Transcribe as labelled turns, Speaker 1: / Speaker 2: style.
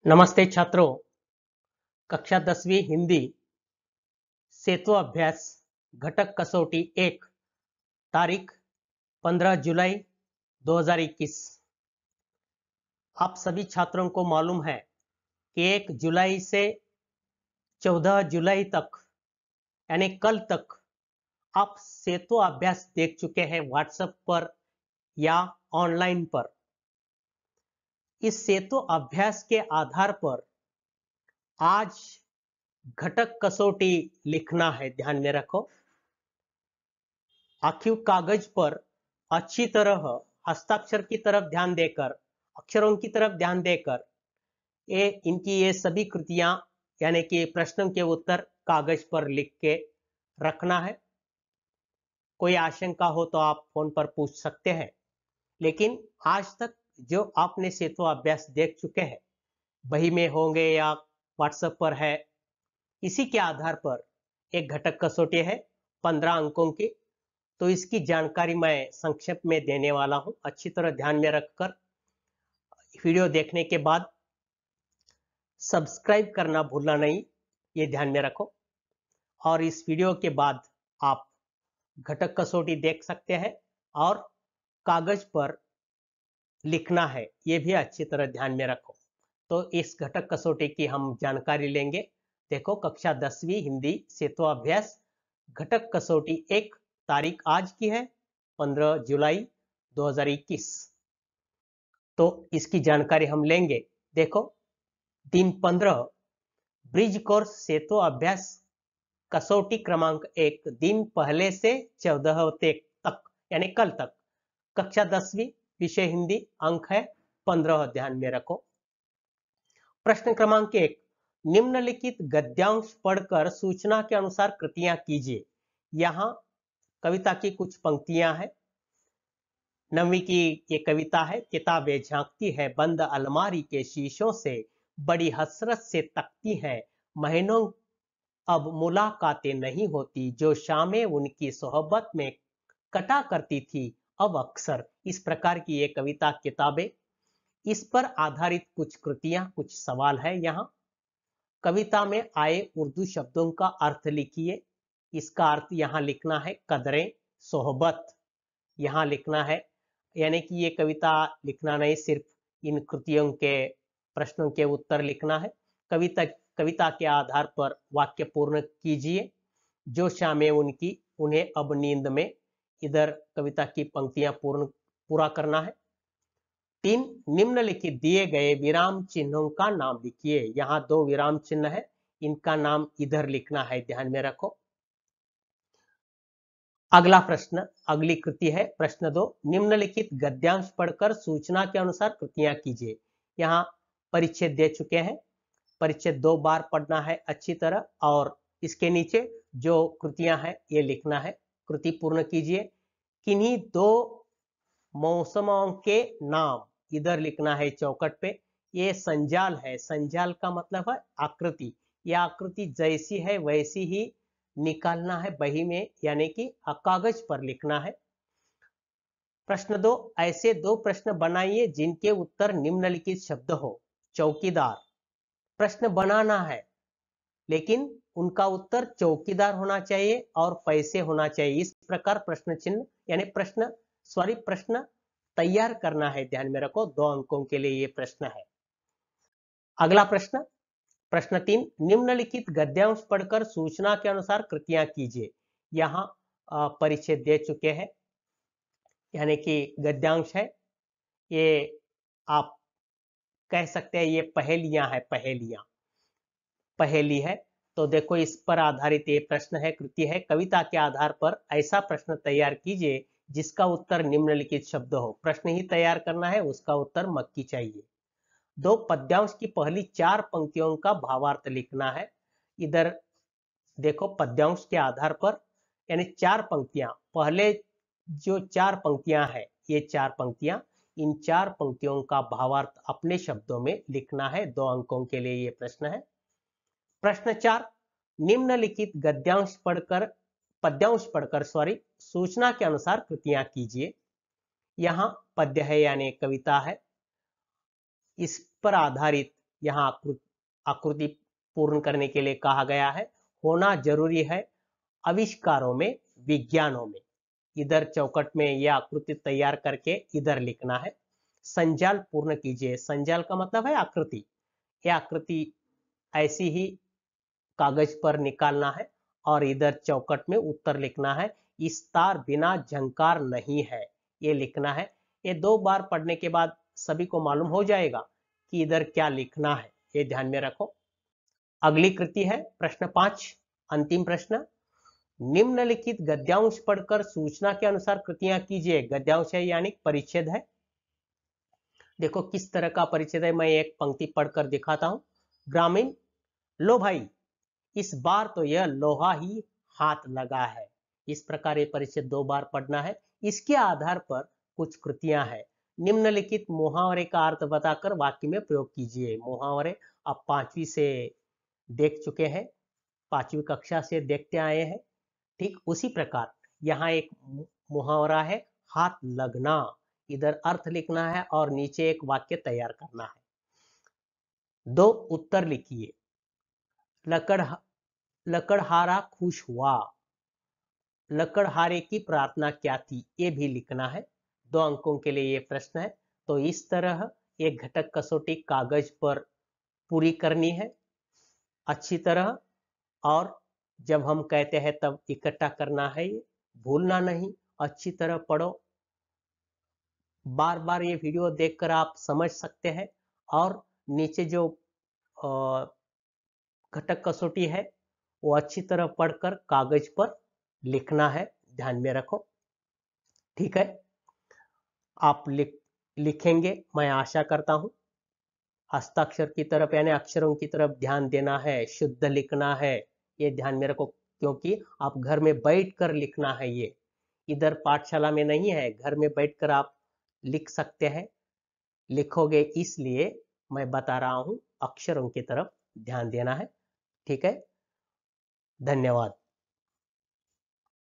Speaker 1: नमस्ते छात्रों। कक्षा 10वीं हिंदी सेतु अभ्यास घटक कसौटी 1 तारीख 15 जुलाई 2021। आप सभी छात्रों को मालूम है कि 1 जुलाई से 14 जुलाई तक यानी कल तक आप सेतु अभ्यास देख चुके हैं व्हाट्सएप पर या ऑनलाइन पर। इस सेतु अभ्यास के आधार पर आज घटक कसौटी लिखना है, ध्यान में रखो। आखिर कागज पर अच्छी तरह हस्ताक्षर की तरफ ध्यान देकर, अक्षरों की तरफ ध्यान देकर ये सभी कृतियां यानी कि प्रश्नों के उत्तर कागज पर लिख के रखना है। कोई आशंका हो तो आप फोन पर पूछ सकते हैं, लेकिन आज तक जो आपने सेतु अभ्यास देख चुके हैं, बही में होंगे या व्हाट्सएप पर है, इसी के आधार पर एक घटक कसौटी है 15 अंकों की। तो इसकी जानकारी मैं संक्षेप में देने वाला हूं। अच्छी तरह ध्यान में रखकर वीडियो देखने के बाद सब्सक्राइब करना भूलना नहीं, ये ध्यान में रखो। और इस वीडियो के बाद आप घटक कसौटी देख सकते हैं और कागज पर लिखना है, ये भी अच्छी तरह ध्यान में रखो। तो इस घटक कसौटी की हम जानकारी लेंगे। देखो, कक्षा 10वीं हिंदी सेतु अभ्यास घटक कसौटी 1 तारीख आज की है 15 जुलाई 2021। तो इसकी जानकारी हम लेंगे। देखो, दिन 15 ब्रिज कोर्स सेतु अभ्यास कसौटी क्रमांक 1 दिन पहले से 14 तक यानी कल तक, कक्षा 10वीं विषय हिंदी, अंक है 15, ध्यान में रखो। प्रश्न क्रमांक 1, निम्नलिखित गद्यांश पढ़कर सूचना के अनुसार कृतियां कीजिए। यहां कविता की कुछ पंक्तियां हैं। 9वीं की ये कविता है। किताबें झांकती है बंद अलमारी के शीशों से, बड़ी हसरत से तकती है महीनों अब मुलाकातें नहीं होती, जो शामें उनकी सोहबत में कटा करती थी अब अक्सर। इस प्रकार की ये कविता, किताबें, इस पर आधारित कुछ कृतियां, कुछ सवाल है। यहाँ कविता में आए उर्दू शब्दों का अर्थ लिखिए। इसका अर्थ यहाँ लिखना है कदरें, सोहबत, यहाँ लिखना है। यानी कि ये कविता लिखना नहीं, सिर्फ इन कृतियों के प्रश्नों के उत्तर लिखना है। कविता के आधार पर वाक्य पूर्ण कीजिए। जो शामें उनकी, उन्हें अब नींद में, इधर कविता की पंक्तियां पूरा करना है। 3, निम्नलिखित दिए गए विराम चिन्हों का नाम लिखिए। यहाँ 2 विराम चिन्ह है, इनका नाम इधर लिखना है, ध्यान में रखो। अगला प्रश्न, अगली कृति है प्रश्न 2, निम्नलिखित गद्यांश पढ़कर सूचना के अनुसार कृतियां कीजिए। यहाँ परिच्छेद दे चुके हैं, परिच्छेद 2 बार पढ़ना है अच्छी तरह, और इसके नीचे जो कृतियां हैं ये लिखना है। कृति पूर्ण कीजिए। किन्हीं 2 मौसमों के नाम इधर लिखना है चौकट पे। ये संजाल है, संजाल का मतलब है आकृति। यह आकृति जैसी है वैसी ही निकालना है बही में, यानी कि कागज पर लिखना है। प्रश्न 2, ऐसे 2 प्रश्न बनाइए जिनके उत्तर निम्नलिखित शब्द हो। चौकीदार, प्रश्न बनाना है लेकिन उनका उत्तर चौकीदार होना चाहिए और पैसे होना चाहिए। इस प्रकार प्रश्न चिन्ह यानी प्रश्न तैयार करना है, ध्यान में रखो। 2 अंकों के लिए ये प्रश्न है। अगला प्रश्न, प्रश्न 3, निम्नलिखित गद्यांश पढ़कर सूचना के अनुसार कृतियां कीजिए। यहाँ परिच्छेद दे चुके हैं, यानी कि गद्यांश है। ये आप कह सकते हैं ये पहेलियां है, पहेली है। तो देखो, इस पर आधारित ये प्रश्न है, कृति है। कविता के आधार पर ऐसा प्रश्न तैयार कीजिए जिसका उत्तर निम्नलिखित शब्द हो। प्रश्न ही तैयार करना है, उसका उत्तर मक्की चाहिए। 2, पद्यांश की पहली 4 पंक्तियों का भावार्थ लिखना है। इधर देखो, पद्यांश के आधार पर यानी 4 पंक्तियां, पहले जो 4 पंक्तियां हैं, ये 4 पंक्तियां, इन 4 पंक्तियों का भावार्थ अपने शब्दों में लिखना है। 2 अंकों के लिए ये प्रश्न है। प्रश्न 4, निम्नलिखित पद्यांश पढ़कर सूचना के अनुसार कृतियां कीजिए। यहाँ पद्य है यानी कविता है, इस पर आधारित यहाँ आकृति पूर्ण करने के लिए कहा गया है। होना जरूरी है आविष्कारों में, विज्ञानों में। इधर चौकट में यह आकृति तैयार करके इधर लिखना है। संजाल पूर्ण कीजिए। संजाल का मतलब है आकृति। यह आकृति ऐसी ही कागज पर निकालना है और इधर चौकट में उत्तर लिखना है। इस तार बिना झंकार नहीं है, ये लिखना है। ये 2 बार पढ़ने के बाद सभी को मालूम हो जाएगा कि इधर क्या लिखना है, ये ध्यान में रखो। अगली कृति है प्रश्न 5, अंतिम प्रश्न। निम्नलिखित गद्यांश पढ़कर सूचना के अनुसार कृतियां कीजिए। गद्यांश है यानी परिच्छेद है। देखो किस तरह का परिच्छेद है, मैं एक पंक्ति पढ़कर दिखाता हूं। ग्रामीण, लो भाई, इस बार तो यह लोहा ही हाथ लगा है। इस प्रकार ये परिच्छेद 2 बार पढ़ना है। इसके आधार पर कुछ कृतियां हैं। निम्नलिखित मुहावरे का अर्थ बताकर वाक्य में प्रयोग कीजिए। मुहावरे आप 5वीं से देख चुके हैं, 5वीं कक्षा से देखते आए हैं। ठीक उसी प्रकार यहाँ एक मुहावरा है, हाथ लगना। इधर अर्थ लिखना है और नीचे एक वाक्य तैयार करना है। 2 उत्तर लिखिए। लकड़हारा खुश हुआ। लकड़हारे की प्रार्थना क्या थी, ये भी लिखना है। 2 अंकों के लिए ये प्रश्न है। तो इस तरह एक घटक कसौटी कागज पर पूरी करनी है अच्छी तरह। और जब हम कहते हैं तब इकट्ठा करना है, ये भूलना नहीं। अच्छी तरह पढ़ो। बार बार ये वीडियो देखकर आप समझ सकते हैं। और नीचे जो घटक कसौटी है वो अच्छी तरह पढ़कर कागज पर लिखना है, ध्यान में रखो। ठीक है, आप लिखेंगे, मैं आशा करता हूं। हस्ताक्षर की तरफ यानी अक्षरों की तरफ ध्यान देना है, शुद्ध लिखना है, ये ध्यान में रखो। क्योंकि आप घर में बैठकर लिखना है, ये इधर पाठशाला में नहीं है। घर में बैठकर आप लिख सकते हैं, लिखोगे। इसलिए मैं बता रहा हूं, अक्षरों की तरफ ध्यान देना है। ठीक है, धन्यवाद।